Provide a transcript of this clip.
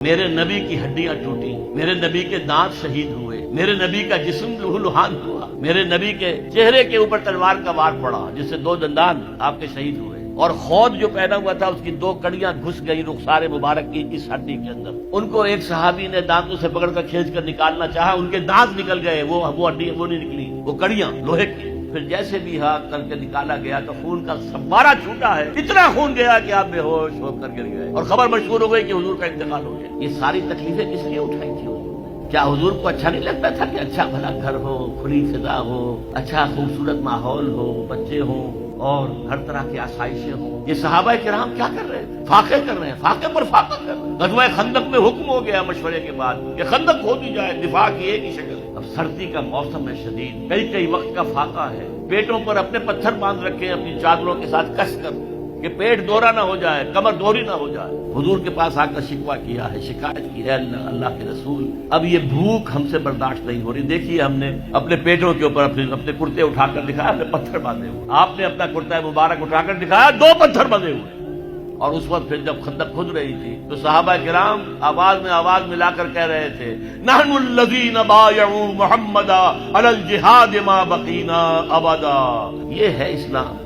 میرے نبی کی ہڈیاں ٹوٹی، میرے نبی کے دانت شہید ہوئے، میرے نبی کا جسم لہو لہان ہوا، میرے نبی کے چہرے کے اوپر تلوار کا وار پڑا جس سے 2 دندان آپ کے شہید ہوئے، اور خود جو پہنا ہوا تھا اس کی 2 کڑیاں گھس گئی رخسار مبارک کی اس ہڈی کے اندر۔ ان کو ایک صحابی نے دانتوں سے پکڑ کر کھینچ کر نکالنا چاہا، ان کے دانت نکل گئے، وہ ہڈی وہ نہیں نکلی، وہ کڑیاں لوہے کی۔ پھر جیسے بھی ہاتھ کر کے نکالا گیا تو خون کا فوارہ چھوٹا ہے، اتنا خون گیا کہ آپ بے ہوش ہو کر گر گئے، اور خبر مشہور ہو گئی کہ حضور کا انتقال ہو گیا۔ یہ ساری تکلیفیں کس لیے اٹھائی تھی حضور نے؟ کیا حضور کو اچھا نہیں لگتا تھا کہ اچھا بھلا گھر ہو، کھلی فضا ہو، اچھا خوبصورت ماحول ہو، بچے ہوں اور ہر طرح کی آسائشیں ہوں؟ یہ صحابہ کرام کیا کر رہے تھے؟ فاقے کر رہے ہیں، فاقے پر فاقہ کر رہے ہیں۔ غزوہ خندق میں حکم ہو گیا مشورے کے بعد کہ خندق کھودی جائے، دفاع کی ایک ہی شکل۔ اب سردی کا موسم ہے شدید، کئی وقت کا فاقہ ہے، پیٹوں پر اپنے پتھر باندھ رکھے اپنی چادروں کے ساتھ کس کر کہ پیٹ دوہرا نہ ہو جائے، کمر دوہری نہ ہو جائے۔ حضور کے پاس آ کر شکوہ کیا ہے، شکایت کی ہے، اللہ کے رسول اب یہ بھوک ہم سے برداشت نہیں ہو رہی۔ دیکھیے ہم نے اپنے پیٹوں کے اوپر اپنے کرتے اٹھا کر دکھایا، اپنے پتھر باندھے ہوئے، آپ نے اپنا کرتا مبارک اٹھا کر دکھایا، 2 پتھر بندھے ہوئے۔ اور اس وقت پھر جب خندق کھد رہی تھی تو صحابہ کرام آواز میں آواز ملا کر کہہ رہے تھے، نحن الذین بایعوا محمدا علی الجہاد ما بقینا ابدا۔ یہ ہے اسلام۔